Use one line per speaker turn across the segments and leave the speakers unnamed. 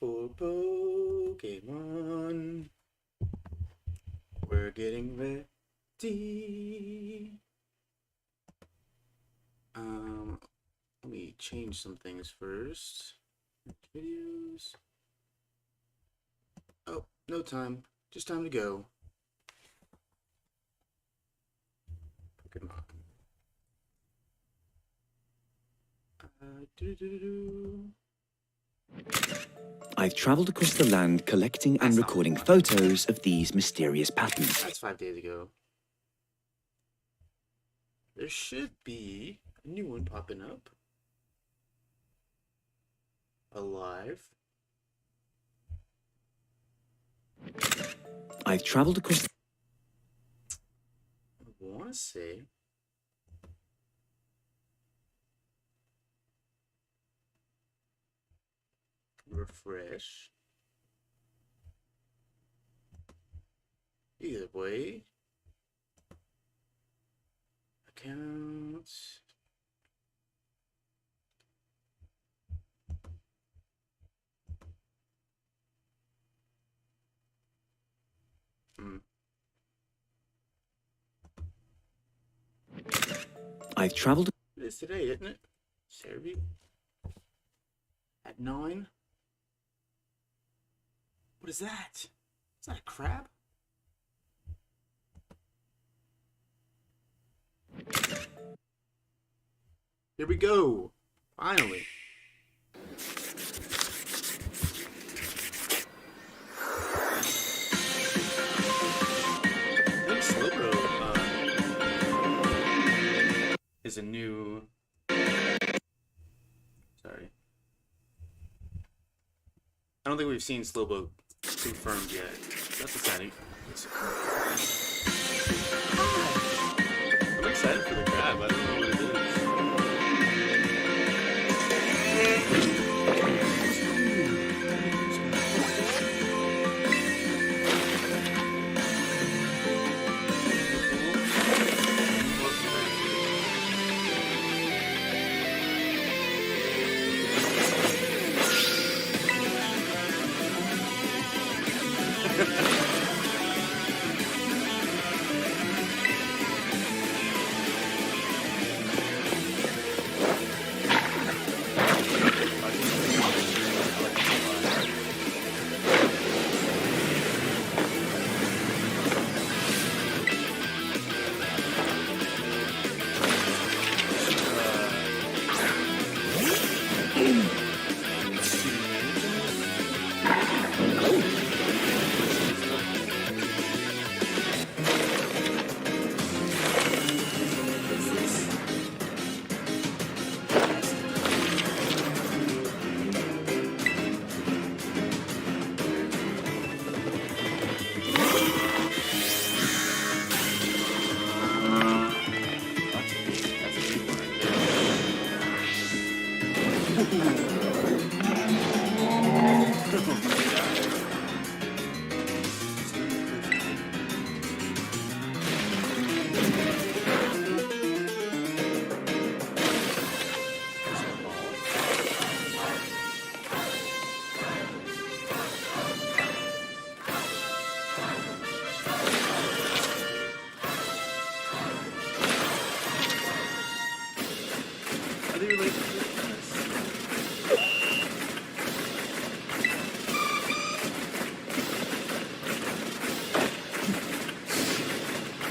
for Pokemon. We're getting ready. Let me change some things first. Videos. Oh, no time. Just time to go. Pokemon.
I've traveled across the land collecting and recording photos of these mysterious patterns.
That's 5 days ago. There should be a new one popping up. Alive.
I've traveled across...
I want to say... refresh. Either way. Accounts.
I've traveled...
It is today, isn't it? Saturday? At 9? What is that? Is that a crab? Here we go! Finally! Slowbro is a new... Sorry. I don't think we've seen Slowbro confirmed yet. That's exciting. I'm excited for the crab. I don't know what it is.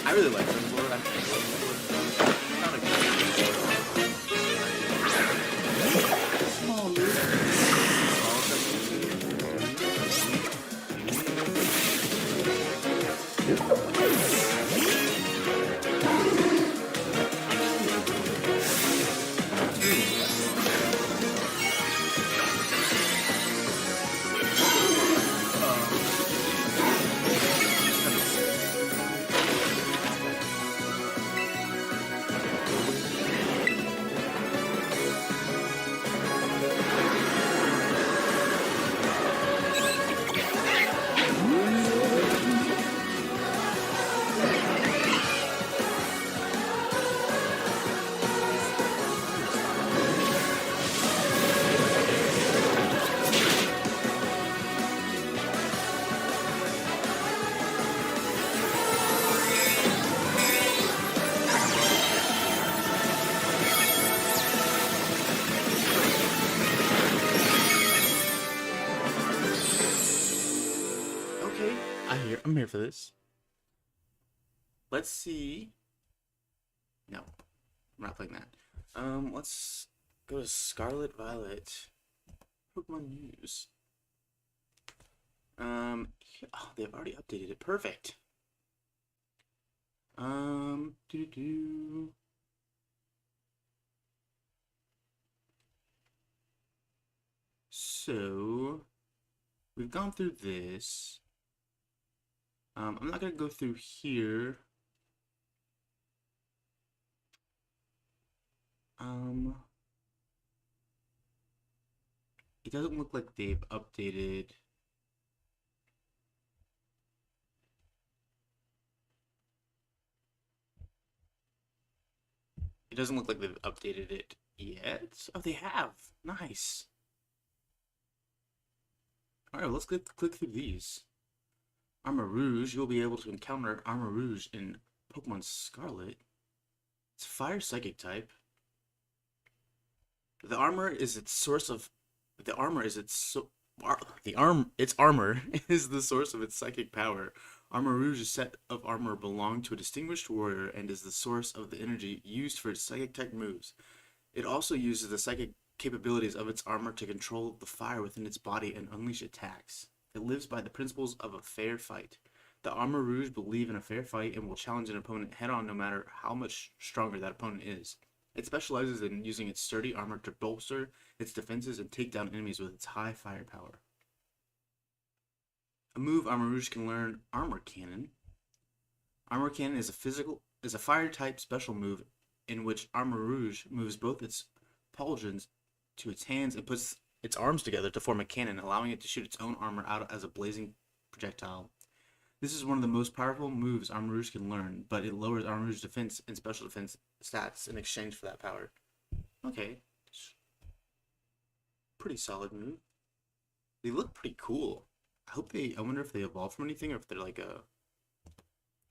I really like them more. Not a small I'm here for this. Let's see. No, I'm not playing that. Let's go to Scarlet Violet. Pokemon News. Oh, they've already updated it. Perfect. Doo doo. So we've gone through this. I'm not gonna go through here. It doesn't look like they've updated. It doesn't look like they've updated it yet. Oh, they have. Nice. All right, well, let's click through these. Armor Rouge. You'll be able to encounter Armor Rouge in Pokemon Scarlet. It's Fire Psychic type. The armor is its source of. The armor is its so. Its armor is the source of its psychic power. Armor Rouge's set of armor belonged to a distinguished warrior and is the source of the energy used for its psychic type moves. It also uses the psychic capabilities of its armor to control the fire within its body and unleash attacks. It lives by the principles of a fair fight. The Armor Rouge believe in a fair fight and will challenge an opponent head-on no matter how much stronger that opponent is. It specializes in using its sturdy armor to bolster its defenses and take down enemies with its high firepower. A move Armor Rouge can learn, Armor Cannon. Armor Cannon is a fire type special move in which Armor Rouge moves both its pauldrons to its hands and puts its arms together to form a cannon, allowing it to shoot its own armor out as a blazing projectile. This is one of the most powerful moves Armor Rouge can learn, but it lowers Armor Rouge's defense and special defense stats in exchange for that power. Okay. Pretty solid move. They look pretty cool. I wonder if they evolve from anything or if they're like a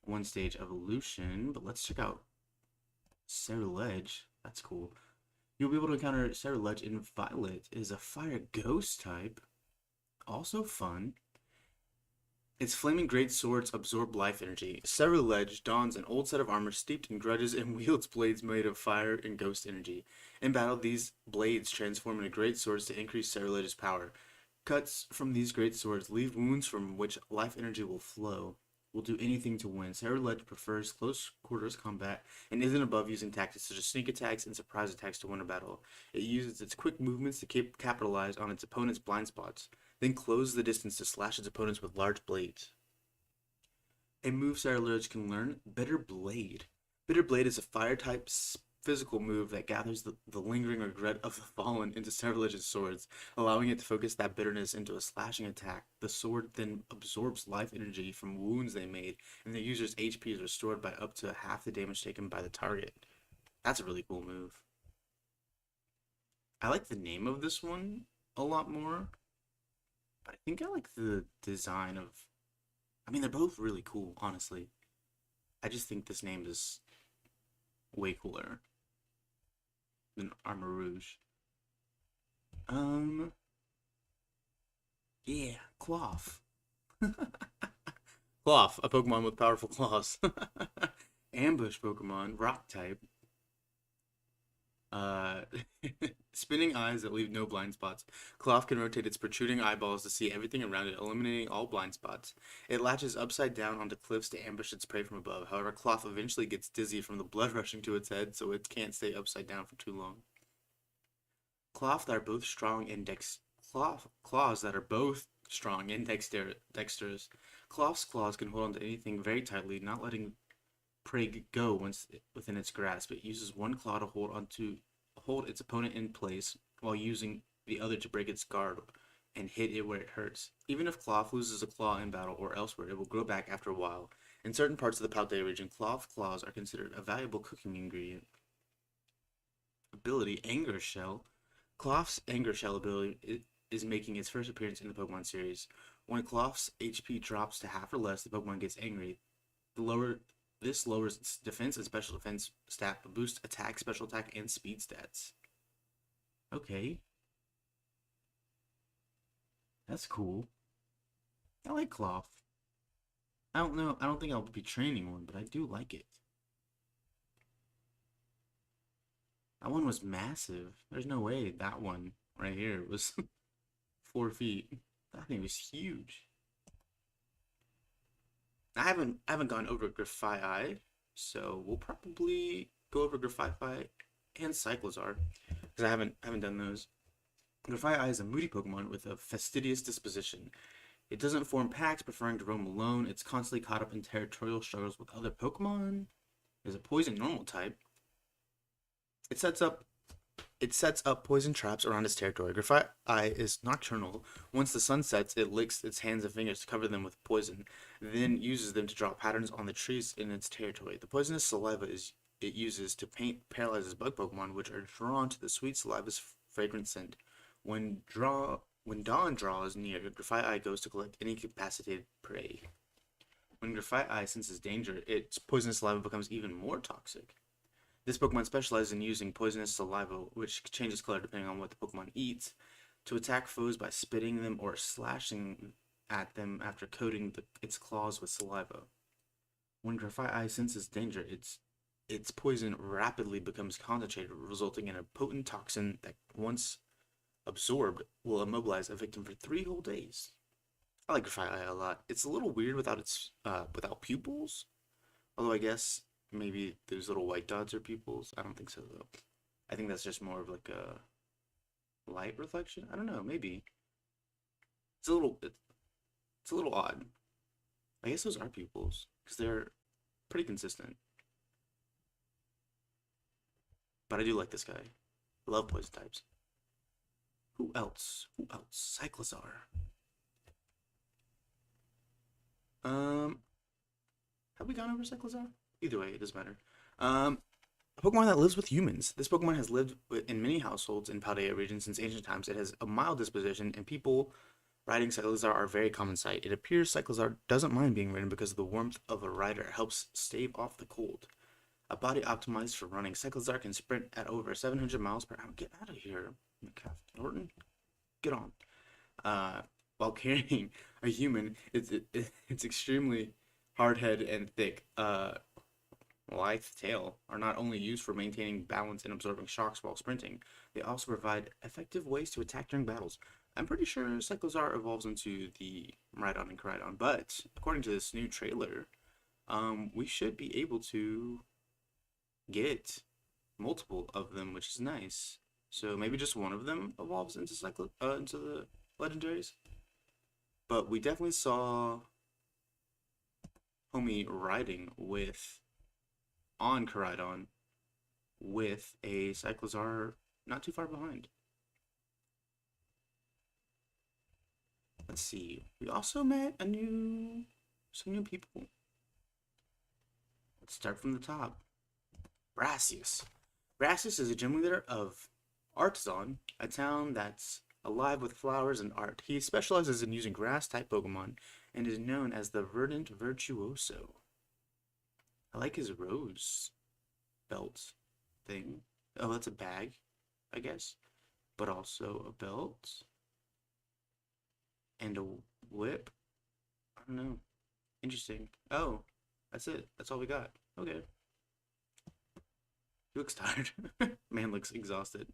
one-stage evolution, but let's check out Ceruledge. That's cool. You'll be able to encounter Ceruledge in Violet. It is a fire ghost type. Also fun. Its flaming great swords absorb life energy. Ceruledge dons an old set of armor steeped in grudges and wields blades made of fire and ghost energy. In battle, these blades transform into great swords to increase Ceruledge's power. Cuts from these great swords leave wounds from which life energy will flow. Will do anything to win. Scarlet prefers close quarters combat and isn't above using tactics such as sneak attacks and surprise attacks to win a battle. It uses its quick movements to capitalize on its opponent's blind spots, then close the distance to slash its opponents with large blades. A move Scarlet can learn, Bitter Blade. Bitter Blade is a fire type physical move that gathers the lingering regret of the fallen into Scarlet's swords, allowing it to focus that bitterness into a slashing attack. The sword then absorbs life energy from wounds they made, and the user's HP is restored by up to half the damage taken by the target. That's a really cool move. I like the name of this one a lot more, but I think I like the design of... I mean, they're both really cool, honestly. I just think this name is way cooler than Armor Rouge. Yeah, Cloth. Cloth, a Pokemon with powerful claws. Ambush Pokemon, Rock type. Spinning eyes that leave no blind spots. Cloth can rotate its protruding eyeballs to see everything around it, eliminating all blind spots. It latches upside down onto cliffs to ambush its prey from above. However, Cloth eventually gets dizzy from the blood rushing to its head, so it can't stay upside down for too long. Claws that are both strong and dexterous. Cloth's claws can hold onto anything very tightly, not letting prey go once within its grasp. It uses one claw to hold its opponent in place, while using the other to break its guard and hit it where it hurts. Even if Cloth loses a claw in battle or elsewhere, it will grow back after a while. In certain parts of the Paldea region, Cloth claws are considered a valuable cooking ingredient. Ability, Anger Shell. Cloth's Anger Shell ability is making its first appearance in the Pokemon series. When Cloth's HP drops to half or less, the Pokemon gets angry. This lowers its defense and special defense stat, but boosts attack, special attack, and speed stats. Okay. That's cool. I like Cloth. I don't know. I don't think I'll be training one, but I do like it. That one was massive. There's no way that one right here was 4 feet. That thing was huge. I haven't gone over Grafai, so we'll probably go over Grafai and Cyclozar because I haven't done those. Grafai is a moody Pokemon with a fastidious disposition. It doesn't form packs, preferring to roam alone. It's constantly caught up in territorial struggles with other Pokemon. Is a poison normal type. It sets up It sets up poison traps around its territory. Grafai is nocturnal. Once the sun sets, it licks its hands and fingers to cover them with poison, then uses them to draw patterns on the trees in its territory. The poisonous saliva it uses to paint paralyzes bug Pokemon, which are drawn to the sweet saliva's fragrant scent. When dawn draws near, Grafai goes to collect any incapacitated prey. When Grafai senses danger, its poisonous saliva becomes even more toxic. This Pokemon specializes in using poisonous saliva, which changes color depending on what the Pokemon eats, to attack foes by spitting them or slashing at them after coating its claws with saliva. When Grafai senses danger, its poison rapidly becomes concentrated, resulting in a potent toxin that, once absorbed, will immobilize a victim for 3 whole days. I like Grafai a lot. It's a little weird without pupils, although I guess maybe those little white dots are pupils. I don't think so though. I think that's just more of like a light reflection. I don't know. Maybe it's a little odd. I guess those are pupils because they're pretty consistent. But I do like this guy. I love poison types. Who else? Who else? Cyclozar. Have we gone over Cyclozar? Either way, it doesn't matter. A Pokemon that lives with humans. This Pokemon has lived in many households in Paldea region since ancient times. It has a mild disposition, and people riding Cyclozar are a very common sight. It appears Cyclozar doesn't mind being ridden because the warmth of a rider helps stave off the cold. A body optimized for running, Cyclozar can sprint at over 700 miles per hour. Get out of here, McCaff. Norton. Get on. While carrying a human, it's extremely hard head and thick. Lithe tail are not only used for maintaining balance and absorbing shocks while sprinting, they also provide effective ways to attack during battles. I'm pretty sure Cyclozar evolves into the Miraidon and Koraidon, but according to this new trailer, we should be able to get multiple of them, which is nice. So maybe just one of them evolves into into the legendaries. But we definitely saw homie riding on Koraidon with a Cyclozar not too far behind. Let's see. We also met some new people. Let's start from the top. Brassius. Brassius is a gym leader of Artisan, a town that's alive with flowers and art. He specializes in using grass-type Pokemon and is known as the Verdant Virtuoso. I like his rose belt thing. Oh, that's a bag, I guess. But also a belt. And a whip. I don't know. Interesting. Oh, that's it. That's all we got. Okay. He looks tired. Man looks exhausted.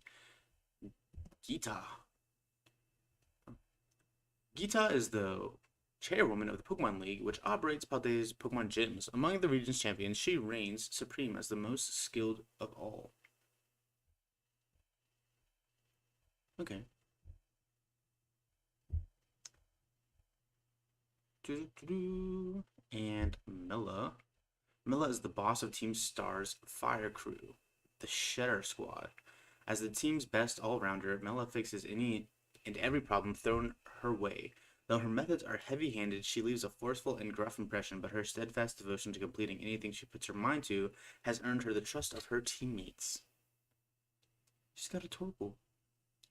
Gita. Gita is the chairwoman of the Pokemon League, which operates Paldea's Pokemon gyms. Among the region's champions, she reigns supreme as the most skilled of all. Okay. And Mela. Mela is the boss of Team Star's Fire Crew, the Shedder Squad. As the team's best all-rounder, Mela fixes any and every problem thrown her way. Though her methods are heavy-handed, she leaves a forceful and gruff impression, but her steadfast devotion to completing anything she puts her mind to has earned her the trust of her teammates. She's got a Torkoal.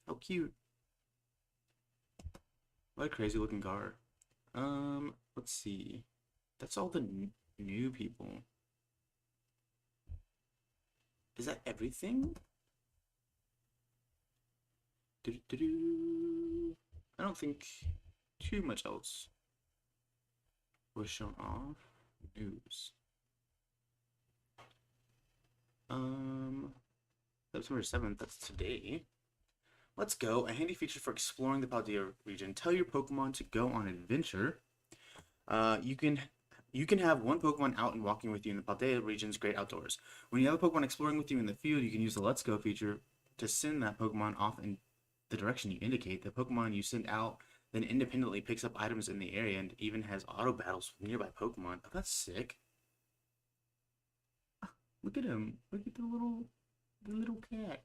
How cute. What a crazy-looking car. Let's see. That's all the new people. Is that everything? I don't think too much else. was shown off. News. September 7th, that's today. Let's go. A handy feature for exploring the Paldea region. Tell your Pokemon to go on adventure. You can have one Pokemon out and walking with you in the Paldea region's great outdoors. When you have a Pokemon exploring with you in the field, you can use the Let's Go feature to send that Pokemon off in the direction you indicate. The Pokemon you send out then independently picks up items in the area and even has auto battles with nearby Pokemon. Oh, that's sick. Look at him. Look at the little cat.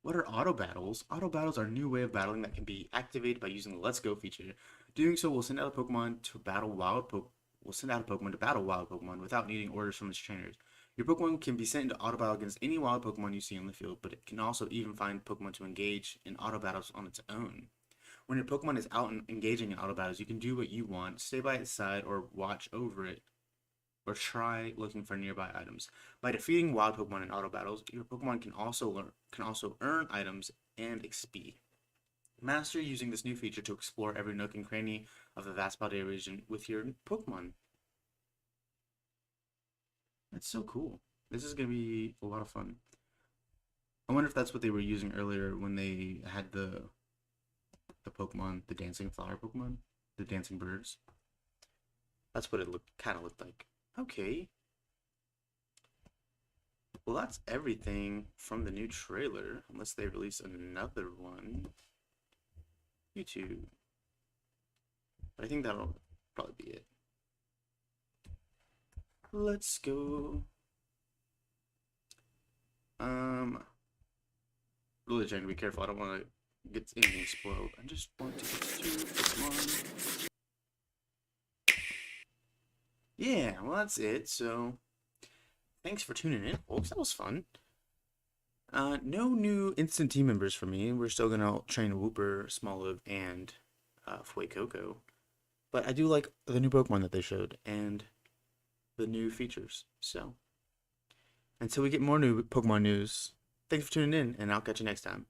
What are auto battles? Auto battles are a new way of battling that can be activated by using the Let's Go feature. Doing so will send out a Pokemon to battle wild Pokemon without needing orders from its trainers. Your Pokemon can be sent into auto battle against any wild Pokemon you see on the field, but it can also even find Pokemon to engage in auto battles on its own. When your Pokemon is out and engaging in auto battles, you can do what you want, stay by its side, or watch over it, or try looking for nearby items. By defeating wild Pokemon in auto battles, your Pokemon can also earn items and XP. Master using this new feature to explore every nook and cranny of the vast Paldea region with your Pokemon. That's so cool. This is gonna be a lot of fun. I wonder if that's what they were using earlier when they had the Pokemon, the dancing flower Pokemon, the dancing birds. That's what it kind of looked like. Okay. Well, that's everything from the new trailer, unless they release another one. YouTube. But I think that'll probably be it. Let's go. Really trying to be careful. I don't want to get anything spoiled. I just want to get to Pokemon. Yeah, well, that's it. So, thanks for tuning in, folks. That was fun. No new instant team members for me. We're still gonna train Wooper, Smoliv, and Fuecoco. But I do like the new Pokemon that they showed and the new features. So, until we get more new Pokemon news, thanks for tuning in, and I'll catch you next time.